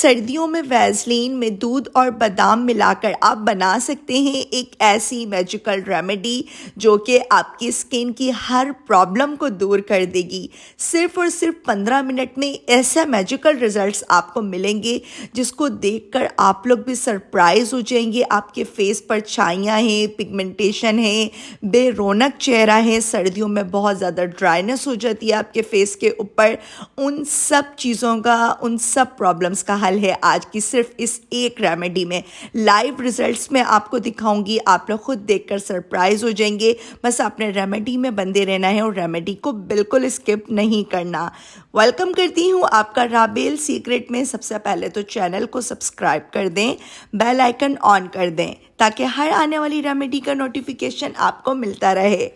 सर्दियों में वैसलीन में दूध और बादाम मिलाकर आप बना सकते हैं एक ऐसी मैजिकल रेमेडी जो कि आपकी स्किन की हर प्रॉब्लम को दूर कर देगी। सिर्फ और सिर्फ 15 मिनट में ऐसा मैजिकल रिजल्ट्स आपको मिलेंगे जिसको देखकर आप लोग भी सरप्राइज हो जाएंगे। आपके फेस पर छाइयाँ हैं, पिगमेंटेशन है, बेरौनक चेहरा है, सर्दियों में बहुत ज़्यादा ड्राइनेस हो जाती है आपके फेस के ऊपर, उन सब चीज़ों का, उन सब प्रॉब्लम्स का हल है आज की सिर्फ इस एक रेमेडी में। लाइव रिजल्ट्स में आपको दिखाऊंगी, आप लोग खुद देखकर सरप्राइज हो जाएंगे। बस आपने रेमेडी में बंदे रहना है और रेमेडी को बिल्कुल स्किप नहीं करना। वेलकम करती हूँ आपका राबेल सीक्रेट में। सबसे पहले तो चैनल को सब्सक्राइब कर दें, बेल आइकन ऑन कर दें ताकि हर आने वाली रेमेडी का नोटिफिकेशन आपको मिलता रहे।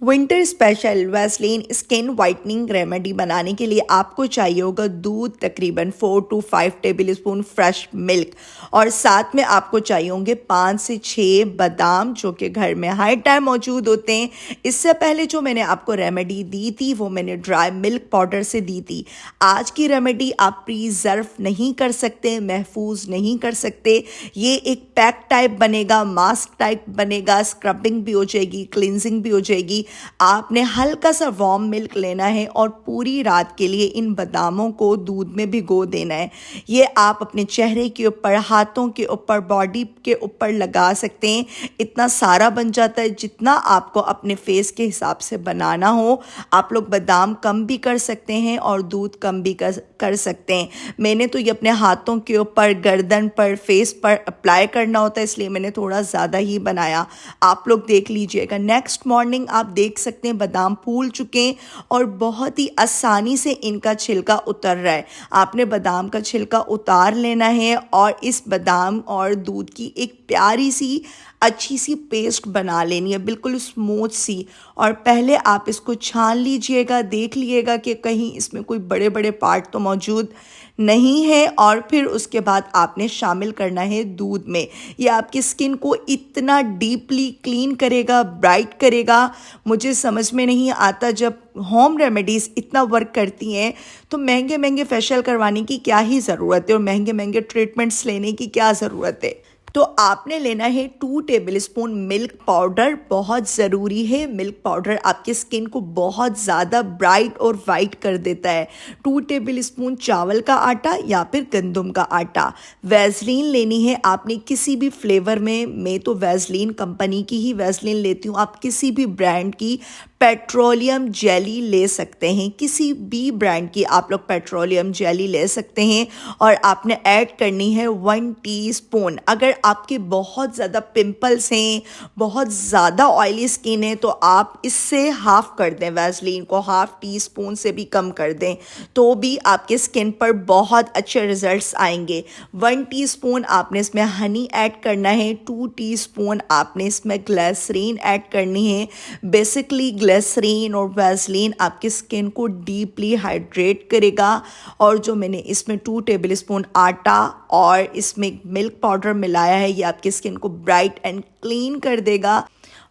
Winter special Vaseline skin whitening remedy बनाने के लिए आपको चाहिए होगा दूध तकरीबन 4 to 5 table spoon, fresh milk, और साथ में आपको चाहिए होंगे 5 से 6 बादाम जो कि घर में हर टाइम मौजूद होते हैं। इससे पहले जो मैंने आपको रेमेडी दी थी वो मैंने ड्राई मिल्क पाउडर से दी थी। आज की रेमेडी आप प्रिजर्व नहीं कर सकते, महफूज नहीं कर सकते। ये एक पैक टाइप बनेगा, मास्क टाइप बनेगा, स्क्रबिंग भी हो जाएगी, क्लिनजिंग भी हो जाएगी। आपने हल्का सा वार्म मिल्क लेना है और पूरी रात के लिए इन बादामों को दूध में भिगो देना है। ये आप अपने चेहरे के ऊपर, हाथों के ऊपर, बॉडी के ऊपर लगा सकते हैं। इतना सारा बन जाता है जितना आपको अपने फेस के हिसाब से बनाना हो। आप लोग बादाम कम भी कर सकते हैं और दूध कम भी कर सकते हैं। मैंने तो ये अपने हाथों के ऊपर, गर्दन पर, फेस पर अप्लाई करना होता है, इसलिए मैंने थोड़ा ज़्यादा ही बनाया। आप लोग देख लीजिएगा। नेक्स्ट मॉर्निंग आप देख सकते हैं बादाम फूल चुके हैं और बहुत ही आसानी से इनका छिलका उतर रहा है। आपने बादाम का छिलका उतार लेना है और इस बादाम और दूध की एक प्यारी सी अच्छी सी पेस्ट बना लेनी है, बिल्कुल स्मूथ सी। और पहले आप इसको छान लीजिएगा, देख लीजिएगा कि कहीं इसमें कोई बड़े बड़े पार्ट तो मौजूद नहीं है। और फिर उसके बाद आपने शामिल करना है दूध में। ये आपकी स्किन को इतना डीपली क्लीन करेगा, ब्राइट करेगा। मुझे समझ में नहीं आता, जब होम रेमेडीज़ इतना वर्क करती हैं तो महंगे महंगे फेशियल करवाने की क्या ही ज़रूरत है और महंगे महंगे ट्रीटमेंट्स लेने की क्या ज़रूरत है। तो आपने लेना है 2 टेबल स्पून मिल्क पाउडर, बहुत ज़रूरी है। मिल्क पाउडर आपकी स्किन को बहुत ज़्यादा ब्राइट और वाइट कर देता है। 2 टेबल स्पून चावल का आटा या फिर गंदम का आटा। वैसलीन लेनी है आपने किसी भी फ्लेवर में। मैं तो वैसलीन कंपनी की ही वैसलीन लेती हूँ। आप किसी भी ब्रांड की पेट्रोलियम जेली ले सकते हैं, किसी भी ब्रांड की आप लोग पेट्रोलियम जेली ले सकते हैं। और आपने ऐड करनी है 1 टीस्पून। अगर आपके बहुत ज़्यादा पिंपल्स हैं, बहुत ज़्यादा ऑयली स्किन है, तो आप इससे हाफ़ कर दें, वैसलीन को ½ टीस्पून से भी कम कर दें तो भी आपके स्किन पर बहुत अच्छे रिजल्ट्स आएंगे। 1 टीस्पून आपने इसमें हनी ऐड करना है, 2 टीस्पून आपने इसमें ग्लिसरीन ऐड करनी है। बेसिकली ग्लिसरीन और वैसलीन आपकी स्किन को डीपली हाइड्रेट करेगा। और जो मैंने इसमें 2 टेबल स्पून आटा और इसमें मिल्क पाउडर मिलाया है, ये आपकी स्किन को ब्राइट एंड क्लीन कर देगा।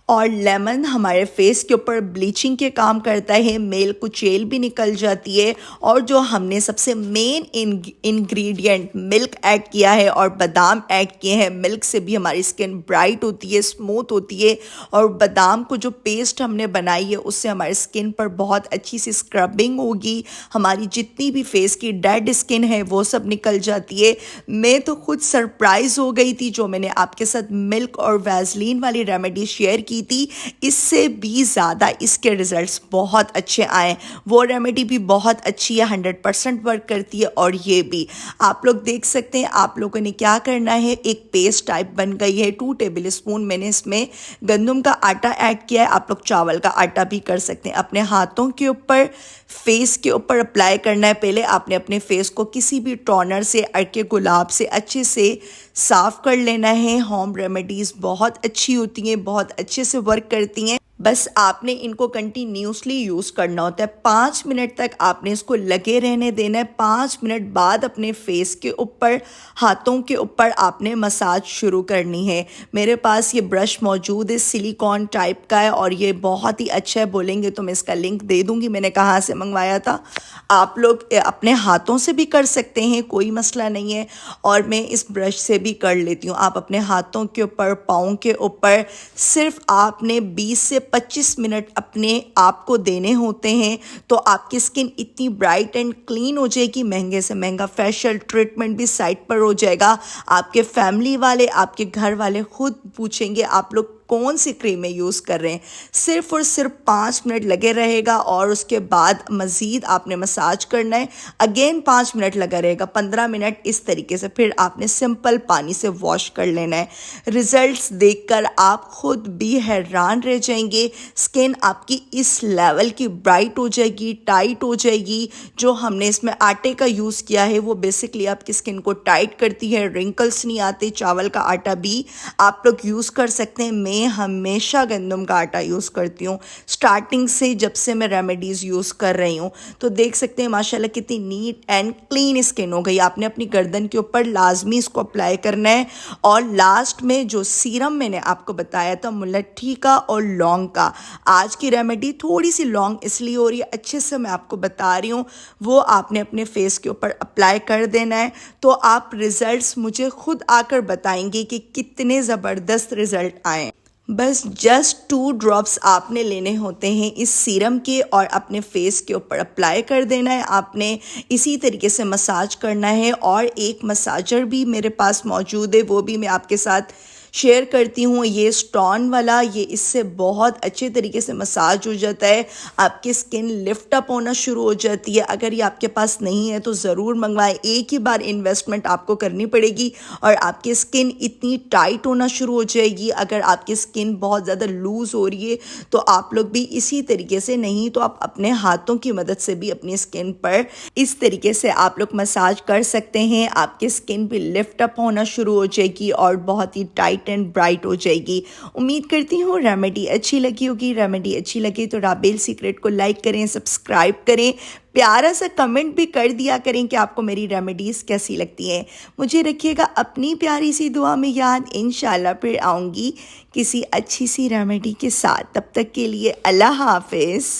और लेमन हमारे फेस के ऊपर ब्लीचिंग के काम करता है, मेल कुचेल भी निकल जाती है। और जो हमने सबसे मेन इंग्रेडिएंट मिल्क ऐड किया है और बादाम ऐड किए हैं, मिल्क से भी हमारी स्किन ब्राइट होती है, स्मूथ होती है। और बादाम को जो पेस्ट हमने बनाई है उससे हमारी स्किन पर बहुत अच्छी सी स्क्रबिंग होगी। हमारी जितनी भी फेस की डेड स्किन है वो सब निकल जाती है। मैं तो खुद सरप्राइज हो गई थी जो मैंने आपके साथ मिल्क और वैसलीन वाली रेमेडी शेयर की थी। इससे भी ज़्यादा इसके रिजल्ट्स बहुत अच्छे आए। वो रेमेडी भी बहुत अच्छी है, 100% वर्क करती है। और ये भी आप लोग देख सकते हैं। आप लोगों ने क्या करना है, एक पेस्ट टाइप बन गई है। 2 टेबल स्पून मैंने इसमें गंदम का आटा ऐड किया है। आप लोग चावल का आटा भी कर सकते हैं। अपने हाथों के ऊपर, फेस के ऊपर अप्लाई करना है। पहले आपने अपने फेस को किसी भी टोनर से, अर्के गुलाब से अच्छे से साफ कर लेना है। होम रेमेडीज़ बहुत अच्छी होती हैं, बहुत अच्छे से वर्क करती हैं। बस आपने इनको कंटिन्यूसली यूज़ करना होता है। 5 मिनट तक आपने इसको लगे रहने देना है। 5 मिनट बाद अपने फेस के ऊपर, हाथों के ऊपर आपने मसाज शुरू करनी है। मेरे पास ये ब्रश मौजूद है, सिलिकॉन टाइप का है और ये बहुत ही अच्छा है। बोलेंगे तो मैं इसका लिंक दे दूँगी, मैंने कहाँ से मंगवाया था। आप लोग अपने हाथों से भी कर सकते हैं, कोई मसला नहीं है, और मैं इस ब्रश से भी कर लेती हूँ। आप अपने हाथों के ऊपर, पाँव के ऊपर सिर्फ आपने 20 से 25 मिनट अपने आप को देने होते हैं, तो आपकी स्किन इतनी ब्राइट एंड क्लीन हो जाएगी। महंगे से महंगा फेशियल ट्रीटमेंट भी साइड पर हो जाएगा। आपके फैमिली वाले, आपके घर वाले खुद पूछेंगे आप लोग कौन सी क्रीमें यूज़ कर रहे हैं। सिर्फ और सिर्फ 5 मिनट लगे रहेगा और उसके बाद मज़ीद आपने मसाज करना है। अगेन 5 मिनट लगा रहेगा, 15 मिनट इस तरीके से। फिर आपने सिंपल पानी से वॉश कर लेना है। रिजल्ट्स देखकर आप खुद भी हैरान रह जाएंगे। स्किन आपकी इस लेवल की ब्राइट हो जाएगी, टाइट हो जाएगी। जो हमने इसमें आटे का यूज़ किया है वो बेसिकली आपकी स्किन को टाइट करती है, रिंकल्स नहीं आते। चावल का आटा भी आप लोग यूज़ कर सकते हैं। मैं हमेशा गंदम का आटा यूज़ करती हूँ स्टार्टिंग से, जब से मैं रेमेडीज़ यूज़ कर रही हूँ। तो देख सकते हैं माशाल्लाह कितनी नीट एंड क्लीन स्किन हो गई। आपने अपनी गर्दन के ऊपर लाजमी इसको अप्लाई करना है। और लास्ट में जो सीरम मैंने आपको बताया था मुलट्ठी का और लौंग का, आज की रेमेडी थोड़ी सी लौंग इसलिए हो रही है, अच्छे से मैं आपको बता रही हूँ, वो आपने अपने फेस के ऊपर अप्लाई कर देना है। तो आप रिजल्ट्स मुझे खुद आकर बताएंगे कि कितने ज़बरदस्त रिजल्ट आए। बस जस्ट 2 ड्रॉप्स आपने लेने होते हैं इस सीरम के और अपने फेस के ऊपर अप्लाई कर देना है। आपने इसी तरीके से मसाज करना है। और एक मसाजर भी मेरे पास मौजूद है, वो भी मैं आपके साथ शेयर करती हूँ। ये स्टोन वाला, ये इससे बहुत अच्छे तरीके से मसाज हो जाता है। आपकी स्किन लिफ्ट अप होना शुरू हो जाती है। अगर ये आपके पास नहीं है तो ज़रूर मंगवाएं। एक ही बार इन्वेस्टमेंट आपको करनी पड़ेगी और आपकी स्किन इतनी टाइट होना शुरू हो जाएगी। अगर आपकी स्किन बहुत ज़्यादा लूज़ हो रही है तो आप लोग भी इसी तरीके से, नहीं तो आप अपने हाथों की मदद से भी अपनी स्किन पर इस तरीके से आप लोग मसाज कर सकते हैं। आपकी स्किन भी लिफ्ट अप होना शुरू हो जाएगी और बहुत ही टाइट एंड ब्राइट हो जाएगी। उम्मीद करती हूँ रेमेडी अच्छी लगी होगी। रेमेडी अच्छी लगी तो राबेल सीक्रेट को लाइक करें, सब्सक्राइब करें, प्यारा सा कमेंट भी कर दिया करें कि आपको मेरी रेमेडीज़ कैसी लगती हैं। मुझे रखिएगा अपनी प्यारी सी दुआ में याद। इंशाल्लाह फिर आऊँगी किसी अच्छी सी रेमेडी के साथ। तब तक के लिए अल्लाह हाफिज़।